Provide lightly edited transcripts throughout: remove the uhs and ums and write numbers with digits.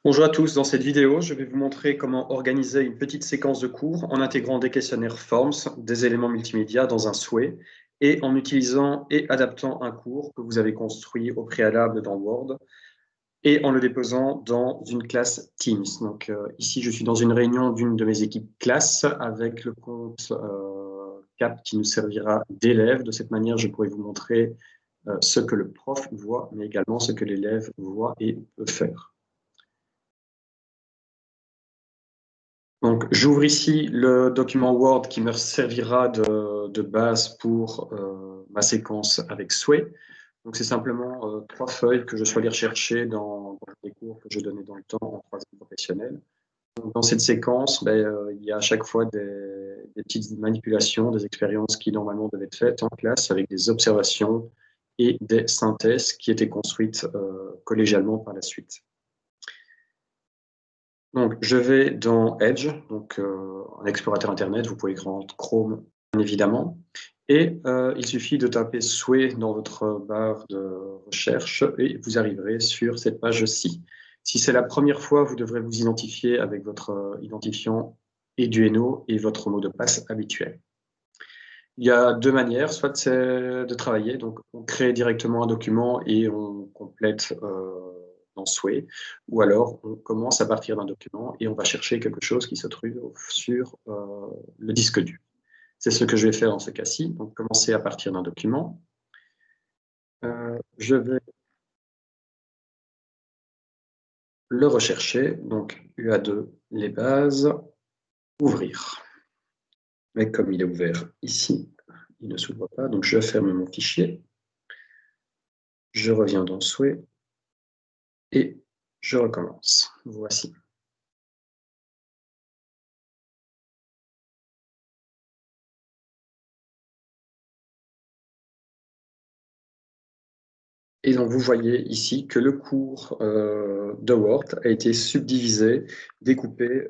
Bonjour à tous, dans cette vidéo, je vais vous montrer comment organiser une petite séquence de cours en intégrant des questionnaires Forms, des éléments multimédia dans un souhait et en utilisant et adaptant un cours que vous avez construit au préalable dans Word et en le déposant dans une classe Teams. Donc ici, je suis dans une réunion d'une de mes équipes classe avec le compte CAP qui nous servira d'élève. De cette manière, je pourrai vous montrer ce que le prof voit, mais également ce que l'élève voit et peut faire. Donc, j'ouvre ici le document Word qui me servira de base pour ma séquence avec souhait. Donc, c'est simplement 3 feuilles que je suis allé rechercher dans les cours que je donnais dans le temps en troisième professionnel. Donc, dans cette séquence, il y a à chaque fois des petites manipulations, des expériences qui normalement devaient être faites en classe avec des observations et des synthèses qui étaient construites collégialement par la suite. Donc, je vais dans Edge, donc un explorateur Internet, vous pouvez prendre Chrome, bien évidemment, et il suffit de taper souhait dans votre barre de recherche et vous arriverez sur cette page-ci. Si c'est la première fois, vous devrez vous identifier avec votre identifiant Edueno et votre mot de passe habituel. Il y a 2 manières, soit c'est de travailler, donc on crée directement un document et on complète dans Souhait, ou alors on commence à partir d'un document et on va chercher quelque chose qui se trouve sur le disque dur. C'est ce que je vais faire dans ce cas-ci, donc commencer à partir d'un document. Je vais le rechercher, donc UA2, les bases, ouvrir. Mais comme il est ouvert ici, il ne s'ouvre pas, donc je ferme mon fichier. Je reviens dans Souhait et je recommence. Voici. Et donc, vous voyez ici que le cours de Word a été subdivisé, découpé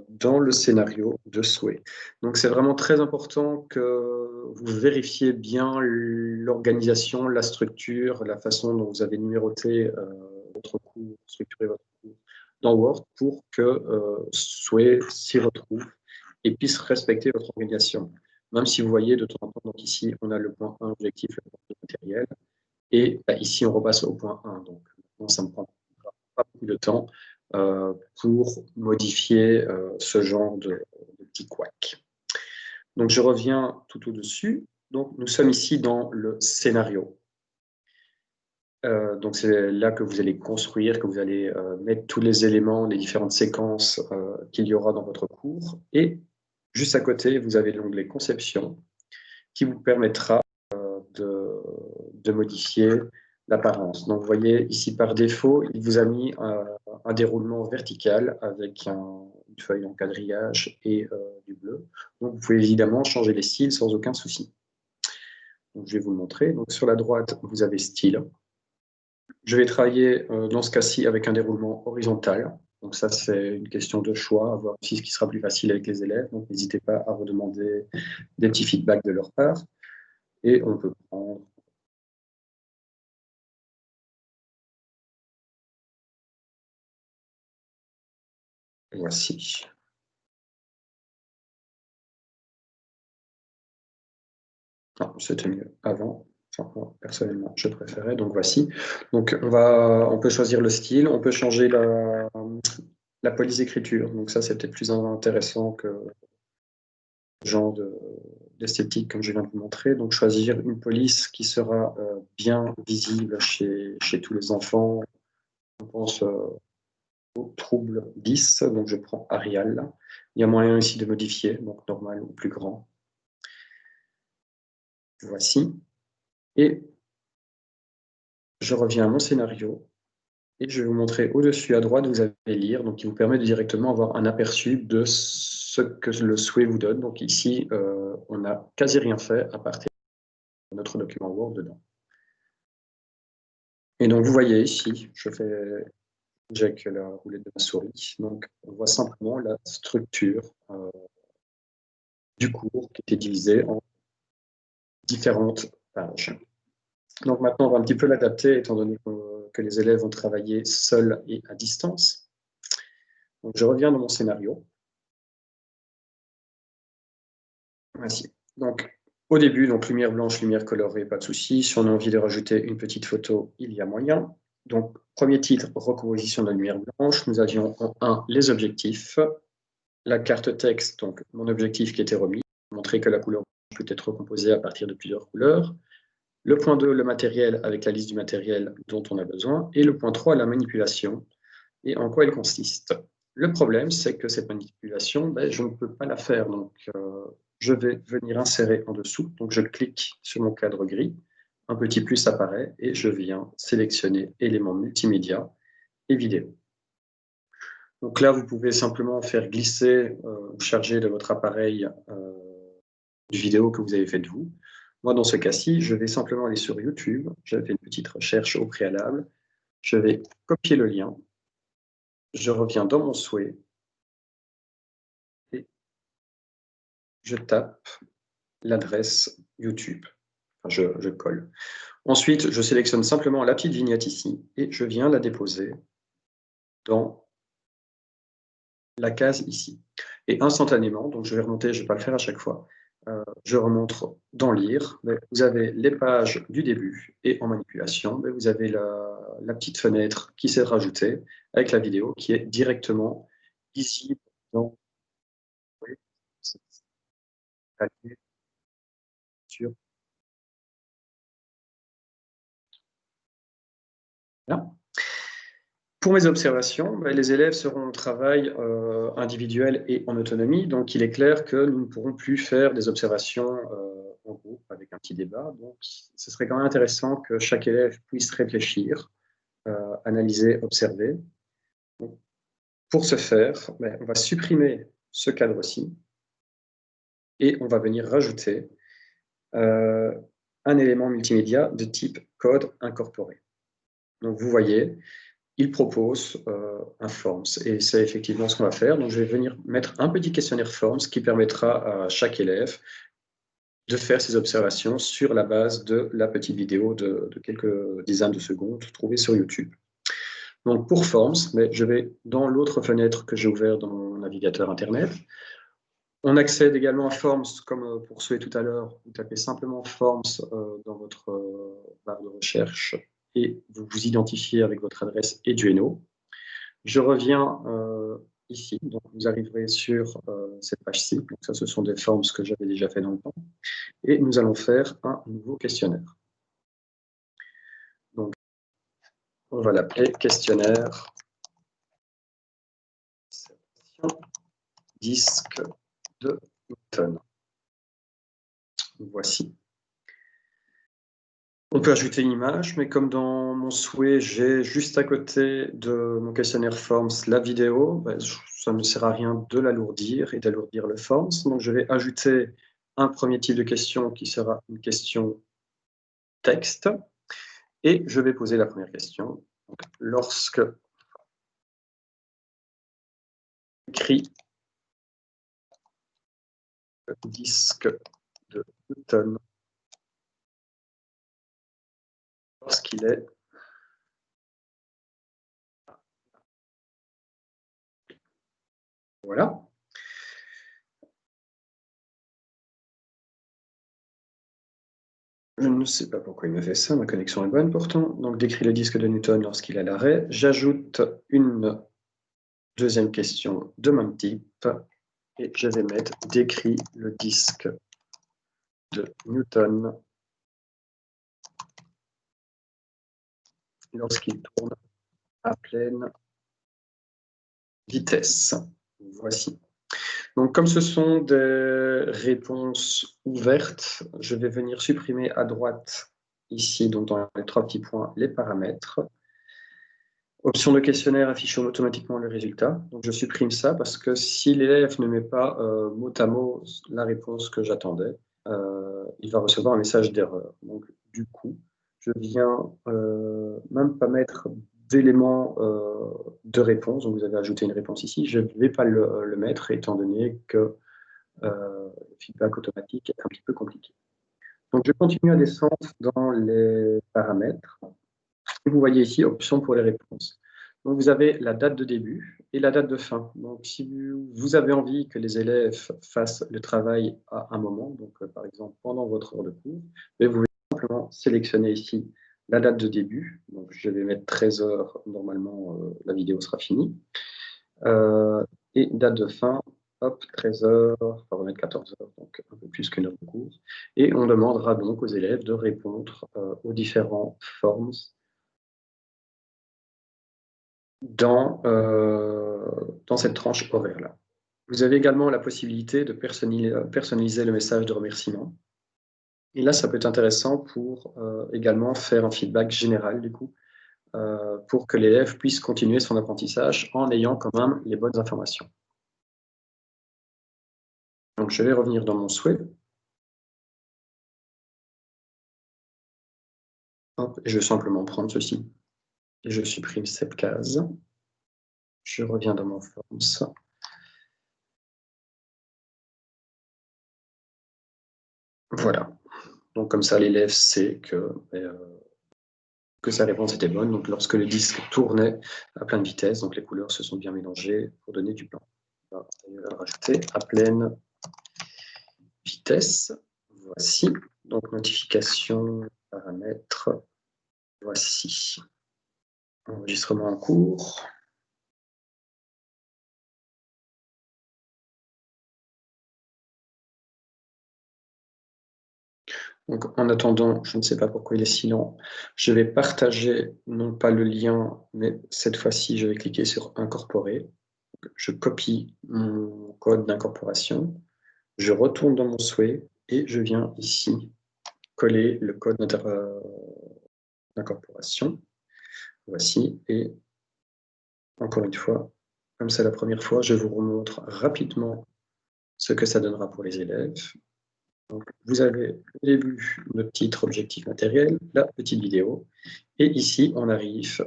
dans le scénario de souhait. Donc, c'est vraiment très important que vous vérifiez bien l'organisation, la structure, la façon dont vous avez numéroté votre cours, structuré votre cours dans Word pour que souhait s'y retrouve et puisse respecter votre organisation. Même si vous voyez de temps en temps, donc ici, on a le point 1, objectif, le point 2, matériel. Et ici, on repasse au point 1. Donc, maintenant, ça ne me prend pas beaucoup de temps pour modifier ce genre de petit couac. Donc, je reviens tout au-dessus. Donc, nous sommes ici dans le scénario. Donc, c'est là que vous allez construire, que vous allez mettre tous les éléments, les différentes séquences qu'il y aura dans votre cours. Et juste à côté, vous avez l'onglet Conception qui vous permettra de modifier l'apparence. Donc, vous voyez ici, par défaut, il vous a mis un déroulement vertical avec une feuille en quadrillage et du bleu. Donc, vous pouvez évidemment changer les styles sans aucun souci. Donc, je vais vous le montrer. Donc, sur la droite, vous avez style. Je vais travailler dans ce cas-ci avec un déroulement horizontal. Donc, ça, c'est une question de choix, à voir aussi ce qui sera plus facile avec les élèves. Donc, n'hésitez pas à redemander des petits feedbacks de leur part. Et on peut prendre voici. Non, c'était mieux avant. Enfin, moi, personnellement, je préférais. Donc voici. Donc on peut choisir le style, on peut changer la police d'écriture. Donc ça, c'est peut-être plus intéressant que le genre d'esthétique comme je viens de vous montrer. Donc choisir une police qui sera bien visible chez tous les enfants. On pense au trouble 10. Donc je prends Arial. Il y a moyen ici de modifier, donc normal ou plus grand. Voici. Et je reviens à mon scénario et je vais vous montrer au-dessus à droite, vous allez lire, donc qui vous permet de directement avoir un aperçu de ce que le souhait vous donne. Donc ici, on n'a quasi rien fait à partir de notre document Word dedans. Et donc vous voyez ici, je fais avec la roulette de ma souris, donc on voit simplement la structure du cours qui était divisée en différentes pages. Donc maintenant, on va un petit peu l'adapter, étant donné que les élèves ont travaillé seuls et à distance. Donc, je reviens dans mon scénario. Ainsi. Donc, au début, donc, lumière blanche, lumière colorée, pas de souci. Si on a envie de rajouter une petite photo, il y a moyen. Donc, premier titre, recomposition de la lumière blanche. Nous avions en 1 les objectifs. La carte texte, donc mon objectif qui était remis, montrer que la couleur peut être recomposée à partir de plusieurs couleurs. Le point 2, le matériel avec la liste du matériel dont on a besoin. Et le point 3, la manipulation et en quoi elle consiste. Le problème, c'est que cette manipulation, je ne peux pas la faire. Donc, je vais venir insérer en dessous. Donc, je clique sur mon cadre gris. Un petit plus apparaît et je viens sélectionner éléments multimédia et vidéo. Donc là, vous pouvez simplement faire glisser ou charger de votre appareil une vidéo que vous avez faite vous. Moi, dans ce cas-ci, je vais simplement aller sur YouTube. J'ai fait une petite recherche au préalable. Je vais copier le lien. Je reviens dans mon souhait et je tape l'adresse YouTube. Enfin, je colle. Ensuite, je sélectionne simplement la petite vignette ici et je viens la déposer dans la case ici. Et instantanément, donc je vais remonter, je ne vais pas le faire à chaque fois, je remonte dans Lire. Vous avez les pages du début et en manipulation, vous avez la petite fenêtre qui s'est rajoutée avec la vidéo qui est directement ici dans sur là. Pour mes observations, les élèves seront au travail individuel et en autonomie, donc il est clair que nous ne pourrons plus faire des observations en groupe avec un petit débat. Donc, ce serait quand même intéressant que chaque élève puisse réfléchir, analyser, observer. Donc, pour ce faire, on va supprimer ce cadre-ci et on va venir rajouter un élément multimédia de type code incorporé. Donc, vous voyez, il propose un Forms et c'est effectivement ce qu'on va faire. Donc, je vais venir mettre un petit questionnaire Forms qui permettra à chaque élève de faire ses observations sur la base de la petite vidéo de quelques dizaines de secondes trouvée sur YouTube. Donc, pour Forms, je vais dans l'autre fenêtre que j'ai ouverte dans mon navigateur Internet. On accède également à Forms, comme pour ceux tout à l'heure. Vous tapez simplement Forms dans votre barre de recherche et vous vous identifiez avec votre adresse Eduino. Je reviens ici, donc vous arriverez sur cette page-ci. Donc ça, ce sont des forms que j'avais déjà fait dans le temps. Et nous allons faire un nouveau questionnaire. Donc, on va l'appeler questionnaire disque de Newton. Voici. On peut ajouter une image, mais comme dans mon souhait, j'ai juste à côté de mon questionnaire Forms la vidéo, ça ne sert à rien de l'alourdir et d'alourdir le Forms. Donc, je vais ajouter un premier type de question qui sera une question texte. Et je vais poser la première question. Donc, lorsque écrit le disque de Newton, lorsqu'il est voilà. Je ne sais pas pourquoi il me fait ça, ma connexion est bonne pourtant. Donc, décrit le disque de Newton lorsqu'il est à l'arrêt. J'ajoute une deuxième question de même type et je vais mettre décrit le disque de Newton lorsqu'il tourne à pleine vitesse. Voici. Donc, comme ce sont des réponses ouvertes, je vais venir supprimer à droite, ici, donc dans les 3 petits points, les paramètres. Option de questionnaire affichant automatiquement le résultat. Donc, je supprime ça parce que si l'élève ne met pas mot à mot la réponse que j'attendais, il va recevoir un message d'erreur. Donc, du coup, je viens même pas mettre d'éléments de réponse. Donc, vous avez ajouté une réponse ici. Je ne vais pas le mettre étant donné que le feedback automatique est un petit peu compliqué. Donc, je continue à descendre dans les paramètres. Et vous voyez ici, option pour les réponses. Donc, vous avez la date de début et la date de fin. Donc, si vous avez envie que les élèves fassent le travail à un moment, donc par exemple pendant votre heure de cours, mais vous pouvez simplement sélectionner ici la date de début. Donc, je vais mettre 13 heures, normalement, la vidéo sera finie. Et date de fin, hop, 13 heures, on va mettre 14 heures, donc un peu plus qu'une heure de cours. Et on demandera donc aux élèves de répondre aux différents forms dans cette tranche horaire-là. Vous avez également la possibilité de personnaliser le message de remerciement. Et là, ça peut être intéressant pour également faire un feedback général, du coup, pour que l'élève puisse continuer son apprentissage en ayant quand même les bonnes informations. Donc, je vais revenir dans mon souhait. Hop, et je vais simplement prendre ceci. Et je supprime cette case. Je reviens dans mon forms. Voilà. Donc, comme ça, l'élève sait que sa réponse était bonne. Donc, lorsque le disque tournait à pleine vitesse, donc les couleurs se sont bien mélangées pour donner du blanc. On va le rajouter à pleine vitesse. Voici. Donc, notification, paramètres. Voici. Enregistrement en cours. Donc, en attendant, je ne sais pas pourquoi il est si lent, je vais partager non pas le lien, mais cette fois-ci, je vais cliquer sur incorporer. Je copie mon code d'incorporation, je retourne dans mon souhait et je viens ici coller le code d'incorporation. Voici, et encore une fois, comme c'est la première fois, je vous remontre rapidement ce que ça donnera pour les élèves. Donc, vous avez au début notre titre objectif matériel, la petite vidéo, et ici on arrive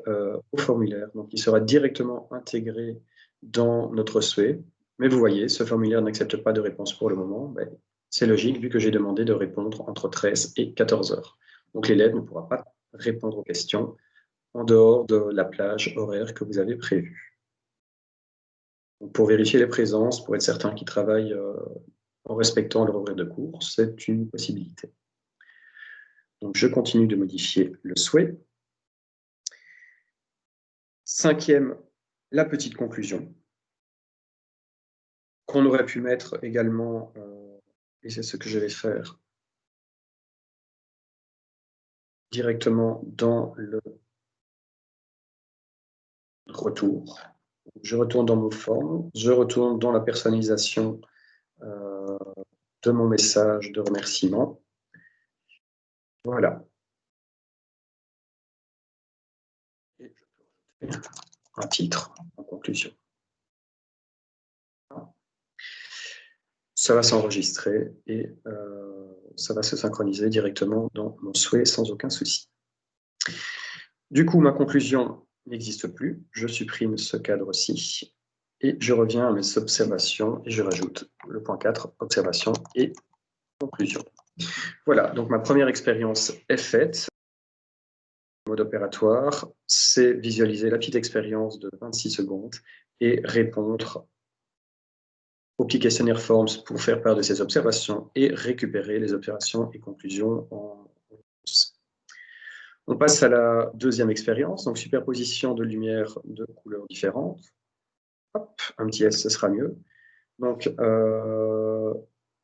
au formulaire, donc il sera directement intégré dans notre souhait. Mais vous voyez, ce formulaire n'accepte pas de réponse pour le moment. Ben, c'est logique vu que j'ai demandé de répondre entre 13 et 14 heures. Donc l'élève ne pourra pas répondre aux questions en dehors de la plage horaire que vous avez prévue. Donc, pour vérifier les présences, pour être certain qu'ils travaillent en respectant leur horaire de cours, c'est une possibilité. Donc, je continue de modifier le souhait. Cinquième, la petite conclusion, qu'on aurait pu mettre également, et c'est ce que je vais faire, directement dans le retour. Je retourne dans mon forme, je retourne dans la personnalisation de mon message de remerciement. Voilà. Et je peux un titre en conclusion. Ça va s'enregistrer et ça va se synchroniser directement dans mon souhait sans aucun souci. Du coup, ma conclusion n'existe plus. Je supprime ce cadre-ci et je reviens à mes observations et je rajoute le point 4, observation et conclusion. Voilà, donc ma première expérience est faite. Le mode opératoire, c'est visualiser la petite expérience de 26 secondes et répondre au petit questionnaire Forms pour faire part de ses observations et récupérer les observations et conclusions en On passe à la deuxième expérience, donc superposition de lumière de couleurs différentes. Hop, un petit S, ce sera mieux. Donc,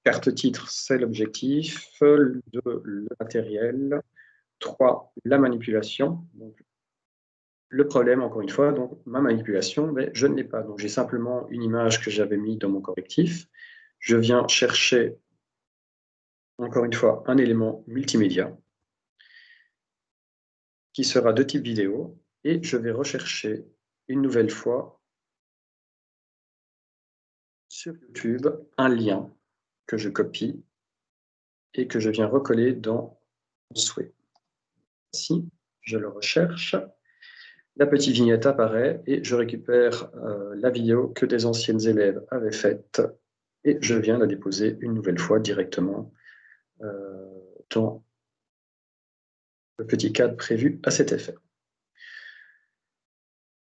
carte titre, c'est l'objectif. 2, le matériel. 3, la manipulation. Donc, le problème, encore une fois, donc, ma manipulation, mais je ne l'ai pas. Donc, j'ai simplement une image que j'avais mise dans mon correctif. Je viens chercher, encore une fois, un élément multimédia qui sera de type vidéo, et je vais rechercher une nouvelle fois sur YouTube un lien que je copie et que je viens recoller dans mon souhait. Ici, je le recherche, la petite vignette apparaît et je récupère la vidéo que des anciennes élèves avaient faite et je viens la déposer une nouvelle fois directement dans le petit cadre prévu à cet effet.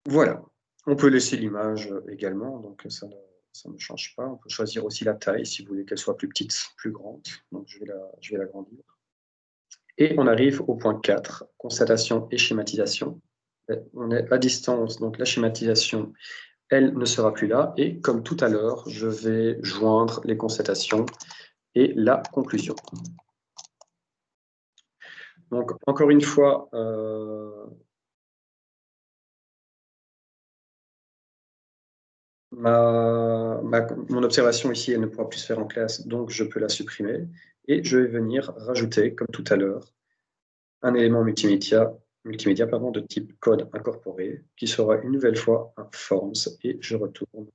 Voilà. On peut laisser l'image également, donc ça ne change pas. On peut choisir aussi la taille si vous voulez qu'elle soit plus petite, plus grande. Donc je vais l'agrandir. Et on arrive au point 4, constatation et schématisation. On est à distance, donc la schématisation, elle ne sera plus là. Et comme tout à l'heure, je vais joindre les constatations et la conclusion. Donc, encore une fois, mon observation ici, elle ne pourra plus se faire en classe, donc je peux la supprimer. Et je vais venir rajouter, comme tout à l'heure, un élément multimédia de type code incorporé, qui sera une nouvelle fois un forms, et je retourne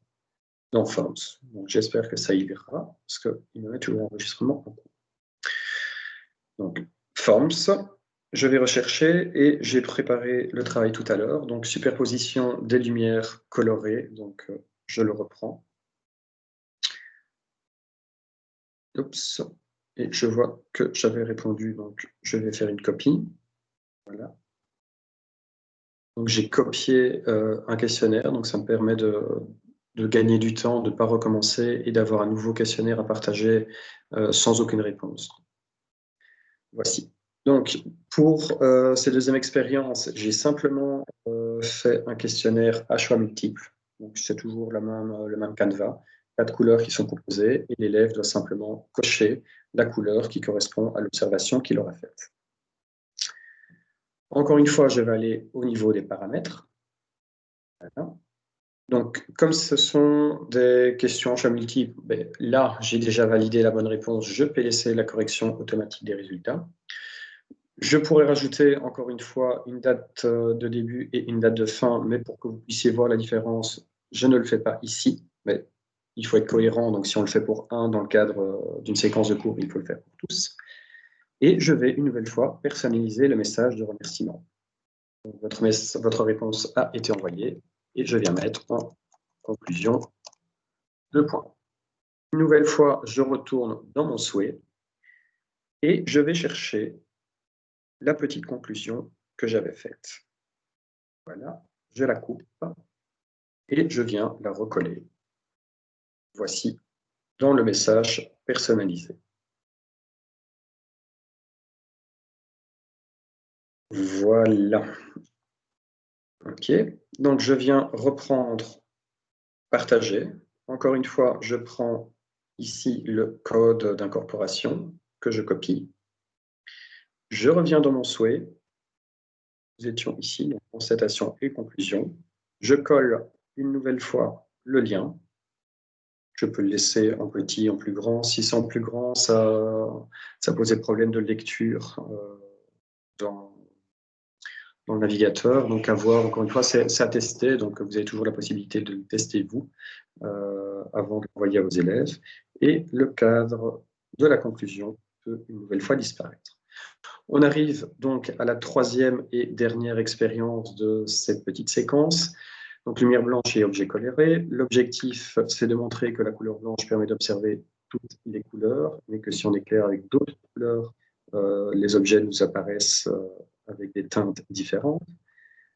dans forms. Donc j'espère que ça ira, parce qu'il me met toujours enregistrement en cours. Donc forms, je vais rechercher et j'ai préparé le travail tout à l'heure. Donc superposition des lumières colorées, donc je le reprends. Oups. Et je vois que j'avais répondu, donc je vais faire une copie. Voilà. Donc j'ai copié un questionnaire, donc ça me permet de gagner du temps, de ne pas recommencer et d'avoir un nouveau questionnaire à partager sans aucune réponse. Voici. Donc pour ces deuxièmes expériences, j'ai simplement fait un questionnaire à choix multiples. Donc c'est toujours le même canevas, 4 couleurs qui sont proposées et l'élève doit simplement cocher la couleur qui correspond à l'observation qu'il aura faite. Encore une fois, je vais aller au niveau des paramètres. Voilà. Donc, comme ce sont des questions en choix multiples, ben, là, j'ai déjà validé la bonne réponse. Je peux laisser la correction automatique des résultats. Je pourrais rajouter, encore une fois, une date de début et une date de fin, mais pour que vous puissiez voir la différence, je ne le fais pas ici. Mais il faut être cohérent, donc si on le fait pour un dans le cadre d'une séquence de cours, il faut le faire pour tous. Et je vais une nouvelle fois personnaliser le message de remerciement. Donc, votre réponse a été envoyée et je viens mettre en conclusion 2 points. Une nouvelle fois, je retourne dans mon souhait et je vais chercher la petite conclusion que j'avais faite. Voilà, je la coupe et je viens la recoller. Voici dans le message personnalisé. Voilà. OK. Donc, je viens reprendre partager. Encore une fois, je prends ici le code d'incorporation que je copie. Je reviens dans mon souhait. Nous étions ici, donc constatation et conclusion. Je colle une nouvelle fois le lien. Je peux le laisser en petit, en plus grand. Si c'est en plus grand, ça posait problème de lecture dans le navigateur. Donc, à voir, encore une fois, c'est à tester. Donc, vous avez toujours la possibilité de le tester vous avant de l'envoyer à vos élèves. Et le cadre de la conclusion peut une nouvelle fois disparaître. On arrive donc à la troisième et dernière expérience de cette petite séquence. Donc, lumière blanche et objet coloré. L'objectif, c'est de montrer que la couleur blanche permet d'observer toutes les couleurs, mais que si on éclaire avec d'autres couleurs, les objets nous apparaissent avec des teintes différentes.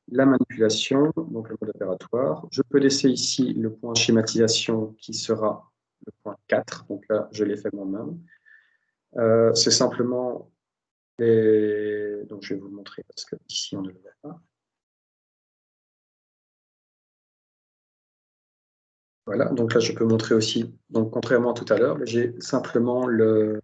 La manipulation, donc le mode opératoire. Je peux laisser ici le point schématisation qui sera le point 4. Donc là, je l'ai fait moi-même. C'est simplement donc je vais vous le montrer parce que ici on ne le voit pas. Voilà, donc là je peux montrer aussi, donc contrairement à tout à l'heure, j'ai simplement le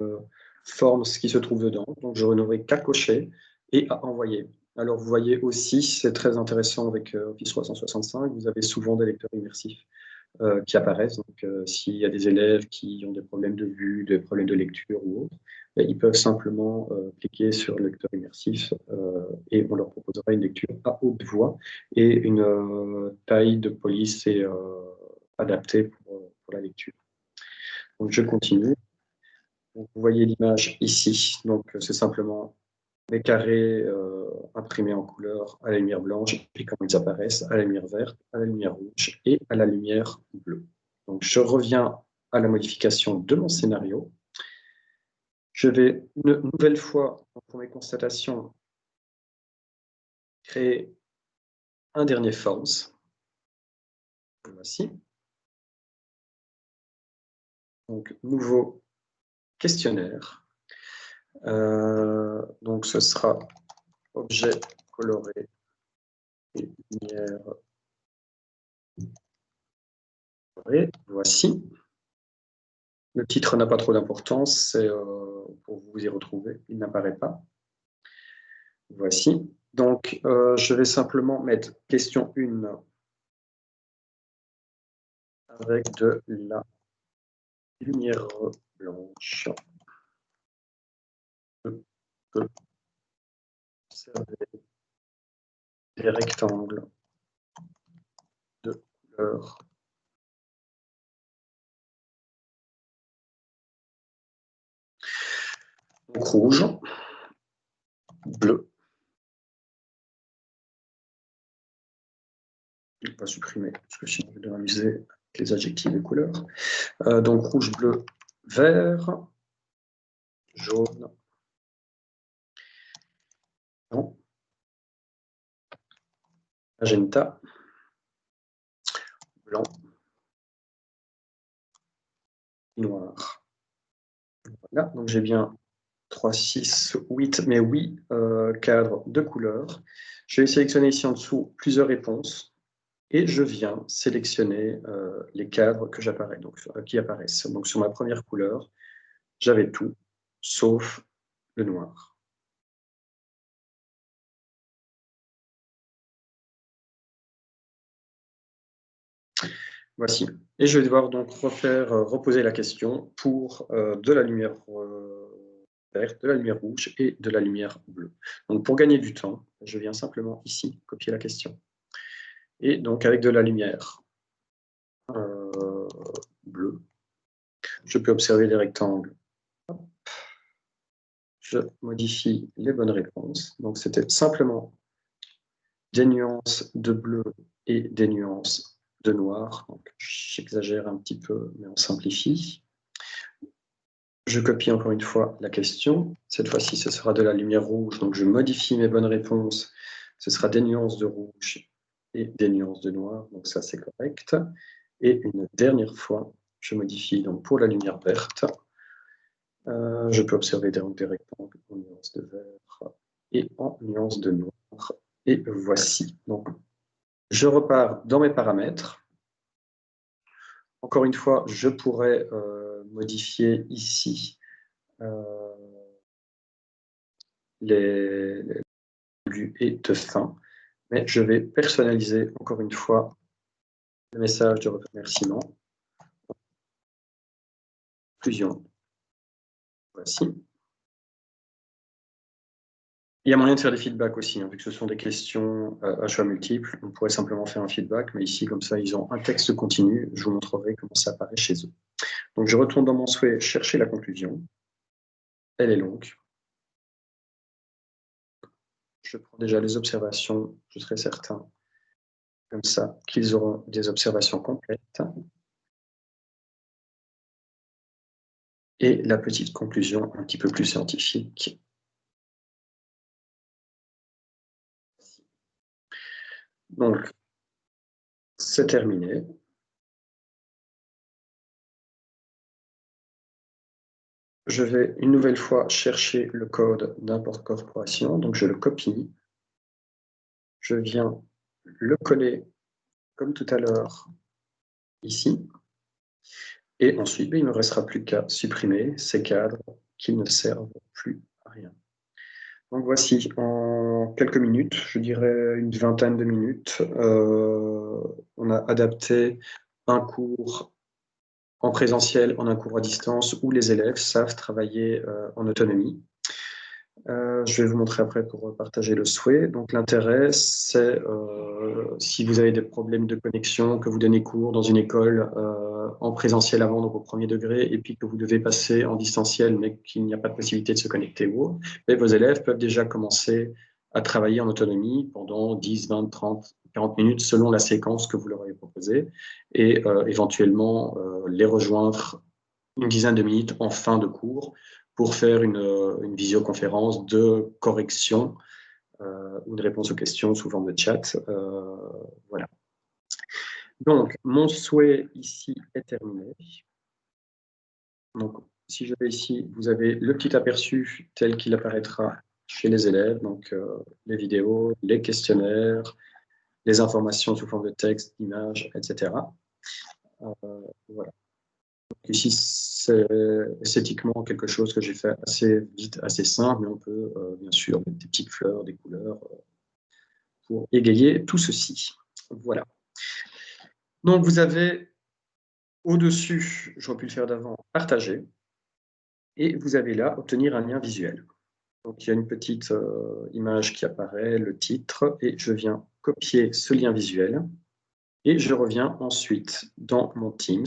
forms qui se trouve dedans, donc je n'aurai qu'à cocher et à envoyer. Alors vous voyez aussi, c'est très intéressant avec Office 365, vous avez souvent des lecteurs immersifs qui apparaissent. Donc, s'il y a des élèves qui ont des problèmes de vue, des problèmes de lecture ou autre, ils peuvent simplement cliquer sur le lecteur immersif et on leur proposera une lecture à haute voix et une taille de police adaptée pour la lecture. Donc, je continue. Donc, vous voyez l'image ici. Donc, c'est simplement des carrés imprimés en couleur à la lumière blanche et comment ils apparaissent à la lumière verte, à la lumière rouge et à la lumière bleue. Donc, je reviens à la modification de mon scénario. Je vais une nouvelle fois, pour mes constatations, créer un dernier forms. Voici. Donc, nouveau questionnaire. Donc, ce sera objet coloré et lumière colorée. Voici. Le titre n'a pas trop d'importance, c'est pour vous y retrouver, il n'apparaît pas. Voici. Donc, je vais simplement mettre question 1 avec de la lumière blanche. Je peux observer des rectangles de couleur donc rouge, bleu. Je ne vais pas supprimer, parce que sinon je vais m'amuser avec les adjectifs et couleurs. Donc rouge, bleu, vert, jaune, blanc, magenta, blanc, noir. Voilà, donc j'ai bien 3, 6, 8, mais 8 cadres de couleurs. Je vais sélectionner ici en dessous plusieurs réponses et je viens sélectionner les cadres qui apparaissent. Donc sur ma première couleur, j'avais tout, sauf le noir. Voici. Et je vais devoir donc reposer la question pour de la lumière verte, de la lumière rouge et de la lumière bleue. Donc pour gagner du temps, je viens simplement ici copier la question. Et donc avec de la lumière bleue, je peux observer les rectangles. Je modifie les bonnes réponses. Donc c'était simplement des nuances de bleu et des nuances de noir. J'exagère un petit peu, mais on simplifie. Je copie encore une fois la question. Cette fois-ci, ce sera de la lumière rouge. Donc je modifie mes bonnes réponses. Ce sera des nuances de rouge et des nuances de noir. Donc ça, c'est correct. Et une dernière fois, je modifie donc pour la lumière verte. Je peux observer des rectangles en nuances de vert et en nuances de noir. Et voici. Donc, je repars dans mes paramètres. Encore une fois, je pourrais modifier ici les début et de fin, mais je vais personnaliser encore une fois le message de remerciement. Conclusion. Voici. Il y a moyen de faire des feedbacks aussi, hein, vu que ce sont des questions à choix multiples. On pourrait simplement faire un feedback, mais ici, comme ça, ils ont un texte continu. Je vous montrerai comment ça apparaît chez eux. Donc, je retourne dans mon souhait chercher la conclusion. Elle est longue. Je prends déjà les observations. Je serai certain, comme ça, qu'ils auront des observations complètes. Et la petite conclusion un petit peu plus scientifique. Donc, c'est terminé. Je vais une nouvelle fois chercher le code d'import corporation. Donc, je le copie. Je viens le coller comme tout à l'heure ici. Et ensuite, il ne me restera plus qu'à supprimer ces cadres qui ne servent plus à rien. Donc voici, en quelques minutes, je dirais une vingtaine de minutes, on a adapté un cours en présentiel en un cours à distance où les élèves savent travailler en autonomie. Je vais vous montrer après pour partager le souhait. Donc l'intérêt, c'est si vous avez des problèmes de connexion, que vous donnez cours dans une école en présentiel avant, donc au premier degré, et puis que vous devez passer en distanciel, mais qu'il n'y a pas de possibilité de se connecter ou autre, mais vos élèves peuvent déjà commencer à travailler en autonomie pendant 10, 20, 30, 40 minutes selon la séquence que vous leur avez proposée, et éventuellement les rejoindre une dizaine de minutes en fin de cours pour faire une visioconférence de correction ou de réponse aux questions sous forme de chat. Voilà. Donc, mon souhait ici est terminé. Donc, si je vais ici, vous avez le petit aperçu tel qu'il apparaîtra chez les élèves, donc les vidéos, les questionnaires, les informations sous forme de texte, d'images, etc. Voilà. Donc, ici, c'est esthétiquement quelque chose que j'ai fait assez vite, assez simple, mais on peut bien sûr mettre des petites fleurs, des couleurs pour égayer tout ceci. Voilà. Donc, vous avez au-dessus, j'aurais pu le faire d'avant, partager, et vous avez là, obtenir un lien visuel. Donc, il y a une petite image qui apparaît, le titre, et je viens copier ce lien visuel, et je reviens ensuite dans mon Teams,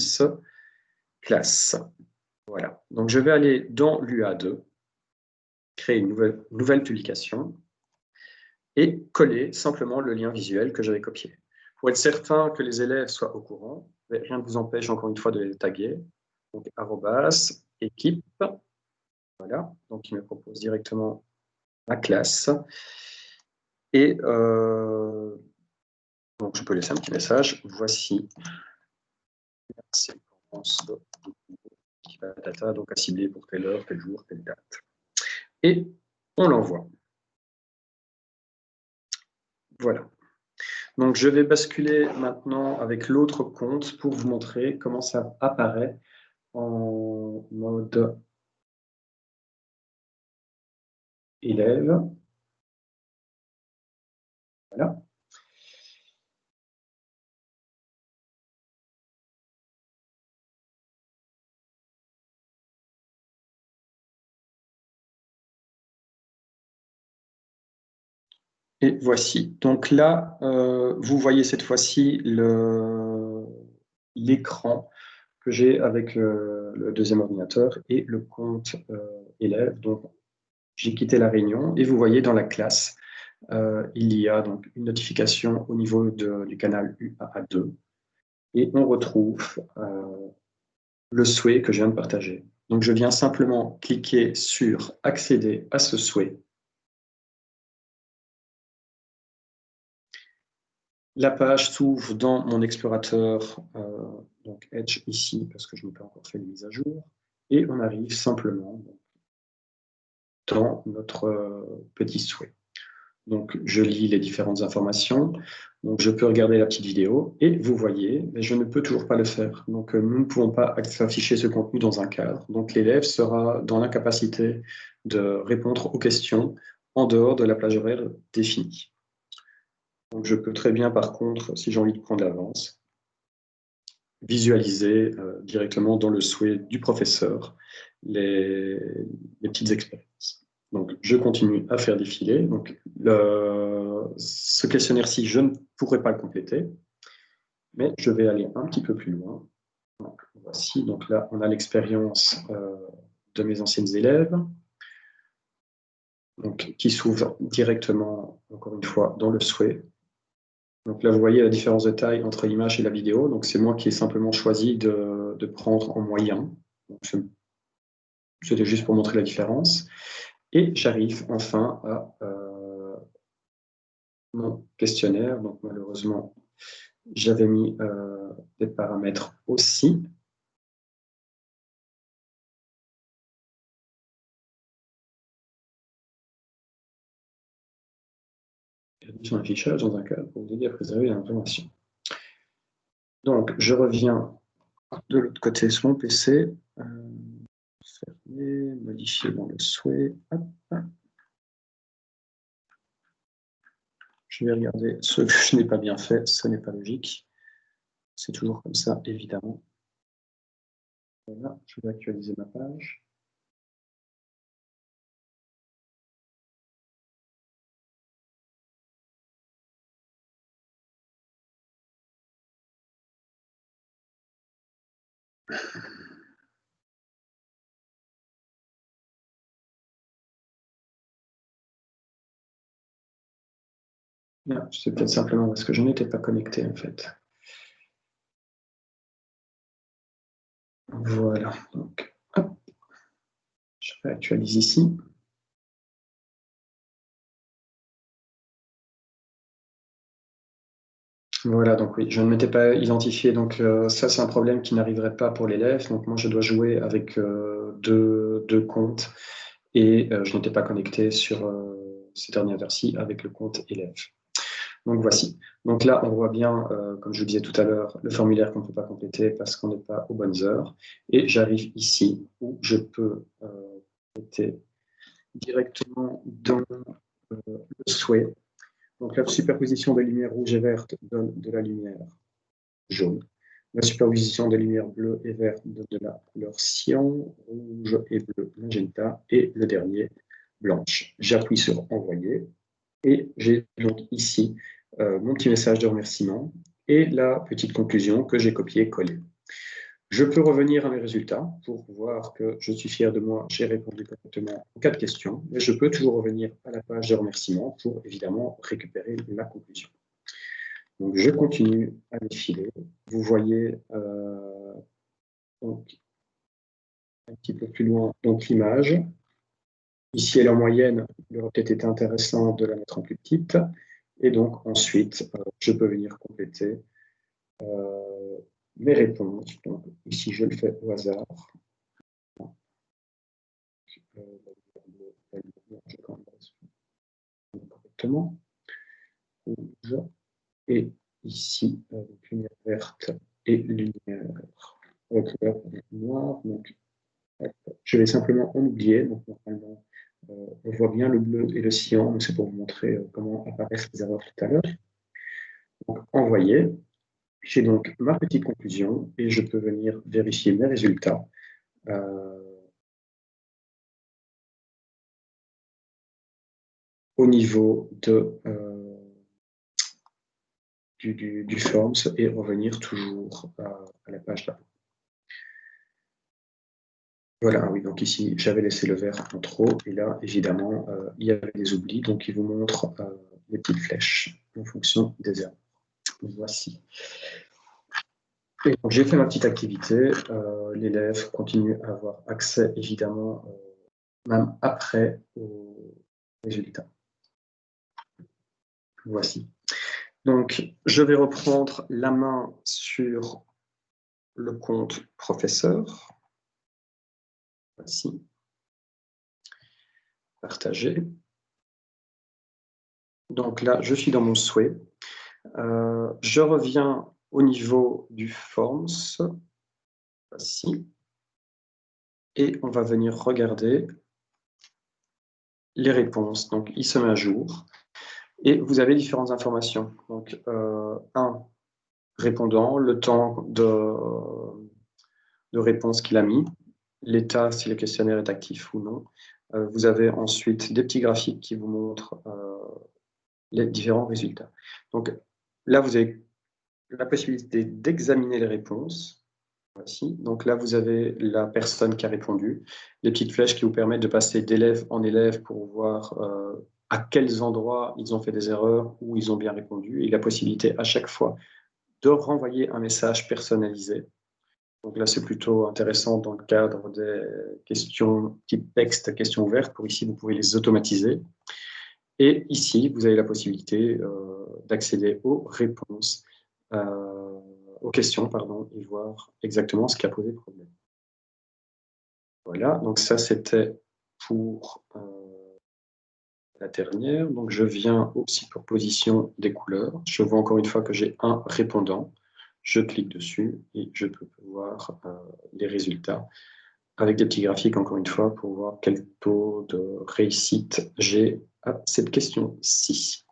classe. Voilà. Donc, je vais aller dans l'UA2, créer une nouvelle publication, et coller simplement le lien visuel que j'avais copié. Pour être certain que les élèves soient au courant, rien ne vous empêche encore une fois de les taguer. Donc, arrobas, équipe, voilà. Donc, il me propose directement ma classe. Et donc, je peux laisser un petit message. Voici la séquence qui va data, donc à cibler pour telle heure, tel jour, telle date. Et on l'envoie. Voilà. Donc, je vais basculer maintenant avec l'autre compte pour vous montrer comment ça apparaît en mode élève. Voilà. Et voici. Donc là, vous voyez cette fois-ci l'écran que j'ai avec le deuxième ordinateur et le compte élève. Donc, j'ai quitté la réunion et vous voyez dans la classe, il y a donc une notification au niveau du canal UAA2 et on retrouve le souhait que je viens de partager. Donc, je viens simplement cliquer sur accéder à ce souhait. La page s'ouvre dans mon explorateur, donc Edge ici, parce que je n'ai pas encore fait de mise à jour, et on arrive simplement dans notre petit souhait. Donc, je lis les différentes informations. Donc, je peux regarder la petite vidéo et vous voyez, mais je ne peux toujours pas le faire. Donc, nous ne pouvons pas afficher ce contenu dans un cadre. Donc, l'élève sera dans l'incapacité de répondre aux questions en dehors de la plage horaire définie. Donc, je peux très bien, par contre, si j'ai envie de prendre l'avance, visualiser directement dans le souhait du professeur les petites expériences. Donc, je continue à faire défiler. Donc, ce questionnaire-ci, je ne pourrais pas le compléter, mais je vais aller un petit peu plus loin. Donc, voici, donc là, on a l'expérience de mes anciennes élèves, donc, qui s'ouvre directement, encore une fois, dans le souhait. Donc là, vous voyez la différence de taille entre l'image et la vidéo. Donc, c'est moi qui ai simplement choisi de prendre en moyen. C'était juste pour montrer la différence. Et j'arrive enfin à mon questionnaire. Donc, malheureusement, j'avais mis des paramètres aussi. Sur l'affichage dans un cadre pour vous aider à préserver l'information. Donc, je reviens de l'autre côté sur mon PC. Fermer, modifier dans le souhait. Hop. Je vais regarder ce que je n'ai pas bien fait. Ce n'est pas logique. C'est toujours comme ça, évidemment. Voilà, je vais actualiser ma page. C'est peut-être simplement parce que je n'étais pas connecté, en fait. Voilà, donc, hop, je réactualise ici. Voilà, donc oui, je ne m'étais pas identifié. Donc ça, c'est un problème qui n'arriverait pas pour l'élève. Donc moi, je dois jouer avec deux comptes et je n'étais pas connecté sur cet ordinateur-ci avec le compte élève. Donc voici. Donc là, on voit bien, comme je vous disais tout à l'heure, le formulaire qu'on ne peut pas compléter parce qu'on n'est pas aux bonnes heures. Et j'arrive ici où je peux compléter directement dans le souhait. Donc la superposition des lumières rouges et vertes donne de la lumière jaune. La superposition des lumières bleues et vertes donne de la couleur cyan, rouge et bleu magenta. Et le dernier, blanche. J'appuie sur envoyer. Et j'ai donc ici mon petit message de remerciement et la petite conclusion que j'ai copiée-collée. Je peux revenir à mes résultats pour voir que je suis fier de moi, j'ai répondu correctement aux 4 questions, mais je peux toujours revenir à la page de remerciement pour évidemment récupérer la conclusion. Donc je continue à défiler. Vous voyez donc, un petit peu plus loin l'image. Ici est la moyenne, il aurait peut-être été intéressant de la mettre en plus petite. Et donc ensuite, je peux venir compléter mes réponses. Donc ici, je le fais au hasard. Correctement. Et ici, lumière verte et lumière noire. Donc, je vais simplement en oublier. Donc, normalement, on voit bien le bleu et le cyan, mais c'est pour vous montrer comment apparaissent les erreurs tout à l'heure. Donc, envoyer. J'ai donc ma petite conclusion et je peux venir vérifier mes résultats. Au niveau du Forms et revenir toujours à la page d'avant. Voilà, oui, donc ici, j'avais laissé le vert en trop, et là, évidemment, il y avait des oublis, donc il vous montre les petites flèches en fonction des erreurs. Voici. Et donc, j'ai fait ma petite activité. L'élève continue à avoir accès, évidemment, même après aux résultats. Voici. Donc, je vais reprendre la main sur le compte professeur. Voici. Partager. Donc là, je suis dans mon souhait. Je reviens au niveau du Forms. Voici. Et on va venir regarder les réponses. Donc, il se met à jour. Et vous avez différentes informations. Donc, un répondant, le temps de réponse qu'il a mis, l'état, si le questionnaire est actif ou non. Vous avez ensuite des petits graphiques qui vous montrent les différents résultats. Donc, là, vous avez la possibilité d'examiner les réponses. Voici. Donc là, vous avez la personne qui a répondu, les petites flèches qui vous permettent de passer d'élève en élève pour voir à quels endroits ils ont fait des erreurs, où ils ont bien répondu, et la possibilité à chaque fois de renvoyer un message personnalisé. Donc là, c'est plutôt intéressant dans le cadre des questions type texte, questions ouvertes, pour ici, vous pouvez les automatiser. Et ici, vous avez la possibilité d'accéder aux réponses, aux questions, pardon, et voir exactement ce qui a posé problème. Voilà, donc ça, c'était pour la dernière. Donc, je viens aux superpositions des couleurs. Je vois encore une fois que j'ai un répondant. Je clique dessus et je peux voir les résultats avec des petits graphiques, encore une fois, pour voir quel taux de réussite j'ai à cette question-ci.